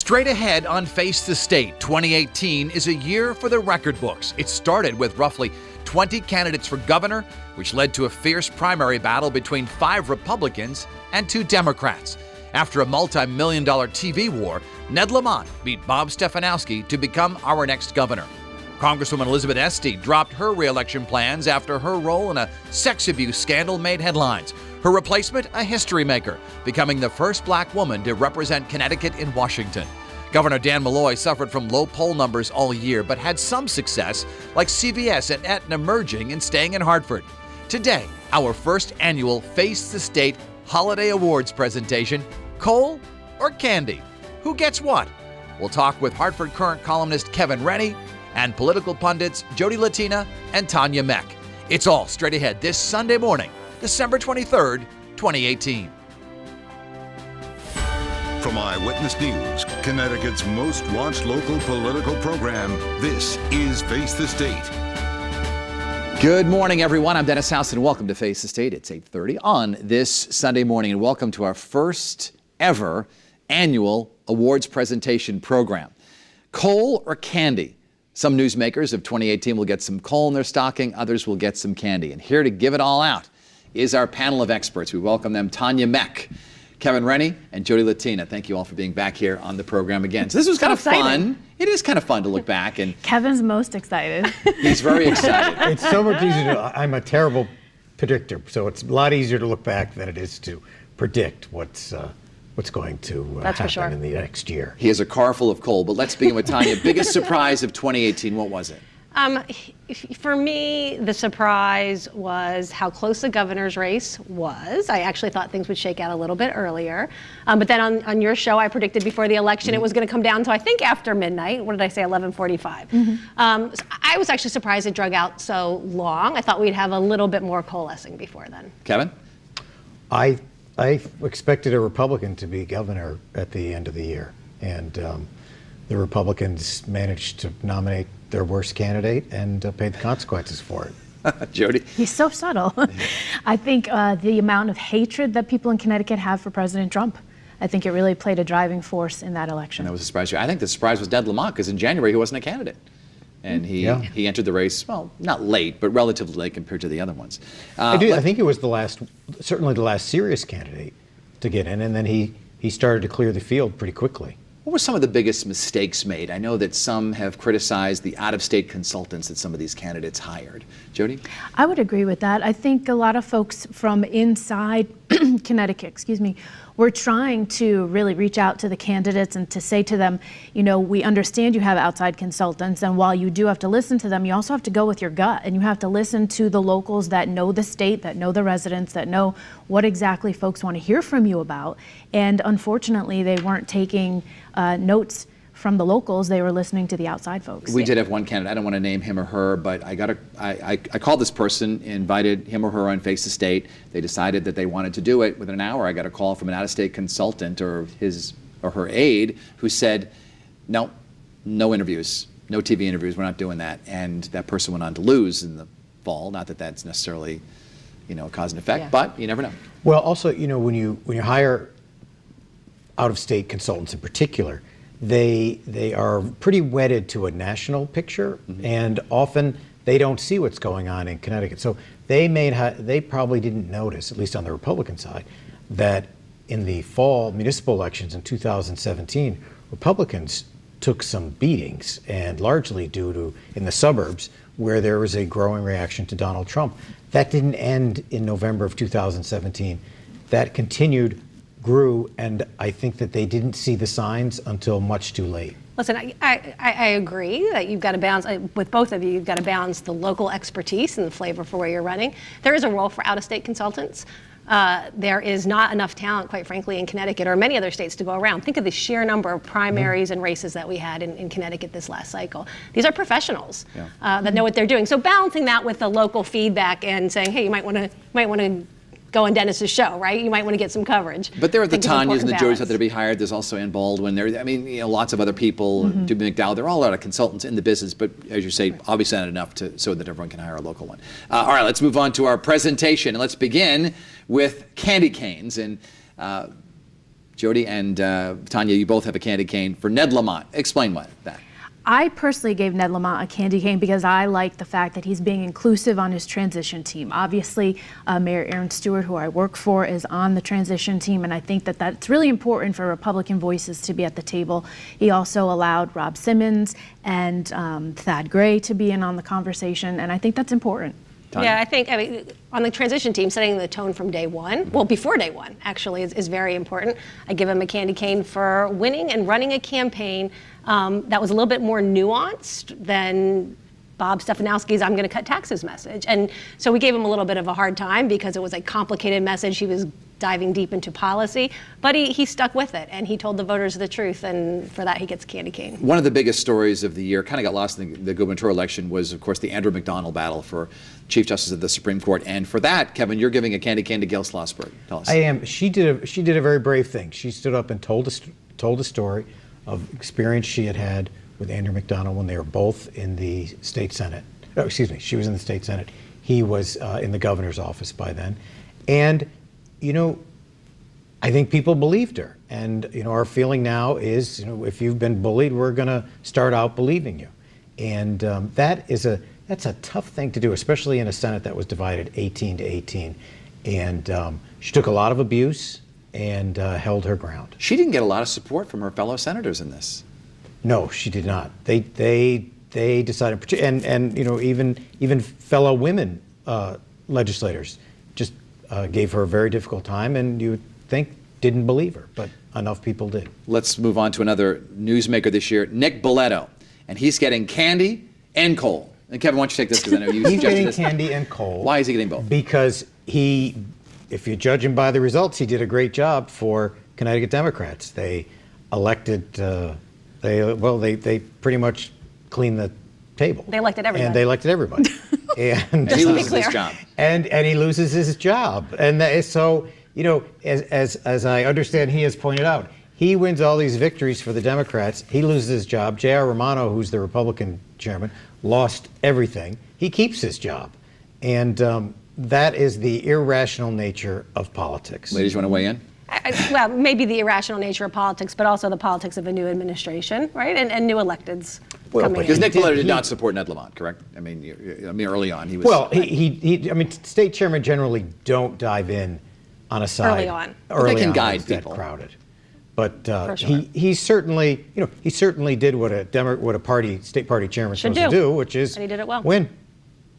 Straight ahead on Face the State, 2018 is a year for the record books. It started with roughly 20 candidates for governor, which led to a fierce primary battle between 5 Republicans and 2 Democrats. After a multi-million-dollar TV war, Ned Lamont beat Bob Stefanowski to become our next governor. Congresswoman Elizabeth Esty dropped her re-election plans after her role in a sex abuse scandal made headlines. Her replacement, a history maker, becoming the first black woman to represent Connecticut in Washington. Governor Dan Malloy suffered from low poll numbers all year, but had some success, like CVS and Aetna merging and staying in Hartford. Today, our first annual Face the State Holiday Awards presentation, coal or candy? Who gets what? We'll talk with Hartford Courant columnist Kevin Rennie and political pundits Jody Latina and Tanya Meck. It's all straight ahead this Sunday morning, December 23rd, 2018. From Eyewitness News, Connecticut's most watched local political program, this is Face the State. Good morning, everyone. I'm Dennis House, and welcome to Face the State. It's 8:30 on this Sunday morning, and welcome to our first ever annual awards presentation program. Coal or candy? Some newsmakers of 2018 will get some coal in their stocking, others will get some candy. And here to give it all out is our panel of experts. We welcome them, Tanya Meck, Kevin Rennie, and Jody Latina. Thank you all for being back here on the program again. So this was kind of fun. It is kind of fun to look back. And Kevin's most excited. He's very excited. It's so much easier to, I'm a terrible predictor, so it's a lot easier to look back than it is to predict what's going to happen in the next year. He has a car full of coal, but let's begin with Tanya. Biggest surprise of 2018, what was it? For me, the surprise was how close the governor's race was. I actually thought things would shake out a little bit earlier. But then on your show, I predicted before the election it was going to come down to, I think, after midnight. What did I say, 11:45? So I was actually surprised it drug out so long. I thought we'd have a little bit more coalescing before then. Kevin? I expected a Republican to be governor at the end of the year, and the Republicans managed to nominate their worst candidate and pay the consequences for it. Jody? He's so subtle. I think the amount of hatred that people in Connecticut have for President Trump, I think it really played a driving force in that election. And that was a surprise. I think the surprise was Ned Lamont, because in January he wasn't a candidate. And he entered the race, well, not late, but relatively late compared to the other ones. I think he was certainly the last serious candidate to get in, and then he started to clear the field pretty quickly. What were some of the biggest mistakes made? I know that some have criticized the out-of-state consultants that some of these candidates hired. Jody? I would agree with that. I think a lot of folks from inside Connecticut, were trying to really reach out to the candidates and to say to them, you know, we understand you have outside consultants, and while you do have to listen to them, you also have to go with your gut, and you have to listen to the locals that know the state, that know the residents, that know what exactly folks want to hear from you about. And unfortunately, they weren't taking notes from the locals. They were listening to the outside folks. We did have one candidate. I don't want to name him or her, but I called this person, invited him or her on Face the State. They decided that they wanted to do it. Within an hour, I got a call from an out-of-state consultant or his or her aide who said, no interviews, no TV interviews. We're not doing that. And that person went on to lose in the fall. Not that that's necessarily, a cause and effect, but you never know. Well, also, when you hire out-of-state consultants in particular, they are pretty wedded to a national picture, and often they don't see what's going on in Connecticut. So they probably didn't notice, at least on the Republican side, that in the fall municipal elections in 2017, Republicans took some beatings, and largely due to in the suburbs where there was a growing reaction to Donald Trump. That didn't end in November of 2017. That continued, grew, and I think that they didn't see the signs until much too late. Listen, I agree that you've got to balance, with both of you, you've got to balance the local expertise and the flavor for where you're running. There is a role for out-of-state consultants. There is not enough talent, quite frankly, in Connecticut or many other states to go around. Think of the sheer number of primaries and races that we had in Connecticut this last cycle. These are professionals that know what they're doing. So balancing that with the local feedback and saying, hey, you might want to go on Dennis's show, right? You might want to get some coverage. But there are the Tanyas and the Jodys out there to be hired. There's also Ann Baldwin. Lots of other people, Dubin McDowell. They're all a lot of consultants in the business, but as you say, obviously not enough so that everyone can hire a local one. All right, let's move on to our presentation, and let's begin with candy canes. And Jody and Tanya, you both have a candy cane for Ned Lamont. Explain that. I personally gave Ned Lamont a candy cane because I like the fact that he's being inclusive on his transition team. Obviously, Mayor Aaron Stewart, who I work for, is on the transition team, and I think that that's really important for Republican voices to be at the table. He also allowed Rob Simmons and Thad Gray to be in on the conversation, and I think that's important. Tanya? Yeah, I mean, on the transition team, setting the tone from day one, well, before day one, actually, is very important. I give him a candy cane for winning and running a campaign that was a little bit more nuanced than Bob Stefanowski's "I'm going to cut taxes" message. And so we gave him a little bit of a hard time because it was a complicated message. He was diving deep into policy, but he stuck with it, and he told the voters the truth, and for that he gets a candy cane. One of the biggest stories of the year, kind of got lost in the gubernatorial election, was, of course, the Andrew McDonald battle for Chief Justice of the Supreme Court. And for that, Kevin, you're giving a candy cane to Gail Schlossberg. Tell us. I am. She did a very brave thing. She stood up and told a story of experience she had with Andrew McDonald when they were both in the state Senate. Oh, excuse me, she was in the state Senate. He was in the governor's office by then. And, you know, I think people believed her. And, you know, our feeling now is, you know, if you've been bullied, we're going to start out believing you. And that's a tough thing to do, especially in a Senate that was divided 18-18. And she took a lot of abuse and held her ground. She didn't get a lot of support from her fellow senators in this. No, she did not. They decided, and you know, even fellow women legislators just gave her a very difficult time, and you would think didn't believe her, but enough people did. Let's move on to another newsmaker this year, Nick Boletto, and he's getting candy and coal. And Kevin, why don't you take this, because I know you He's suggested getting this. candy and coal. Why is he getting both? Because if you judge him by the results, he did a great job for Connecticut Democrats. They elected, they pretty much cleaned the table. They elected everybody. And they elected everybody. And He loses his clear. job. and he loses his job. And so, you know, as I understand, he has pointed out, he wins all these victories for the Democrats. He loses his job. J.R. Romano, who's the Republican chairman, lost everything. He keeps his job. And that is the irrational nature of politics. Ladies, you want to weigh in? Well, maybe the irrational nature of politics, but also the politics of a new administration, right? And new electeds coming Because in. Nick Boletto did not support Ned Lamont, correct? I mean, early on he was. Well, I mean, state chairmen generally don't dive in on a side Early on. Early They can on guide when it's that people. crowded. But sure. he certainly, you know, he certainly did what a state party chairman is Should supposed to do. do, which is And he did it well. win.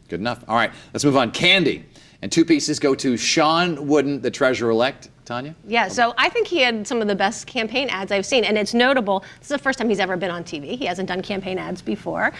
Good enough. All right, let's move on. Candy. And two pieces go to Sean Wooden, the treasurer-elect. Tanya? Yeah, so I think he had some of the best campaign ads I've seen, and it's notable. This is the first time he's ever been on TV. He hasn't done campaign ads before.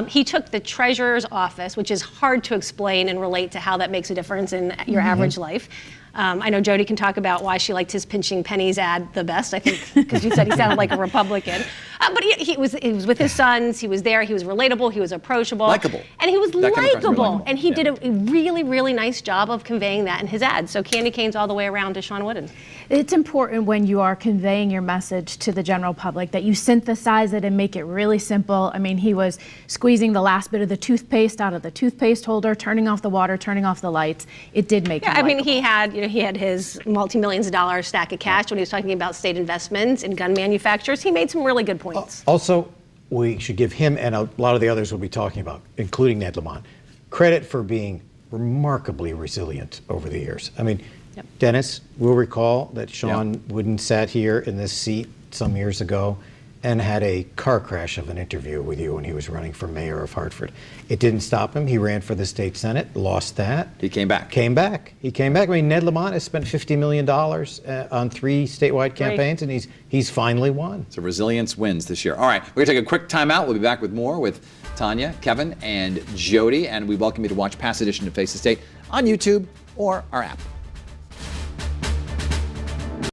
He took the treasurer's office, which is hard to explain and relate to how that makes a difference in your average life. I know Jody can talk about why she liked his pinching pennies ad the best, I think, because you said he sounded like a Republican. But he was with his sons, he was there, he was relatable, he was approachable. Likable. And he was That kind of person, likable. likable. And he Yeah. did a really, really nice job of conveying that in his ads. So candy canes all the way around to Sean Wooden. It's important when you are conveying your message to the general public that you synthesize it and make it really simple. I mean, he was squeezing the last bit of the toothpaste out of the toothpaste holder, turning off the water, turning off the lights. It did make him Yeah, I mean, likable. he had his multi-millions of dollars stack of cash when he was talking about state investments in gun manufacturers. He made some really good points. Also, we should give him and a lot of the others we'll be talking about, including Ned Lamont, credit for being remarkably resilient over the years. I mean, Yep. Dennis will recall that Sean Wooden sat here in this seat some years ago and had a car crash of an interview with you when he was running for mayor of Hartford. It didn't stop him. He ran for the state Senate, lost that. He came back. He came back. I mean, Ned Lamont has spent $50 million on 3 statewide campaigns, and he's finally won. So resilience wins this year. All right, we're going to take a quick timeout. We'll be back with more with Tanya, Kevin, and Jody. And we welcome you to watch past edition of Face the State on YouTube or our app.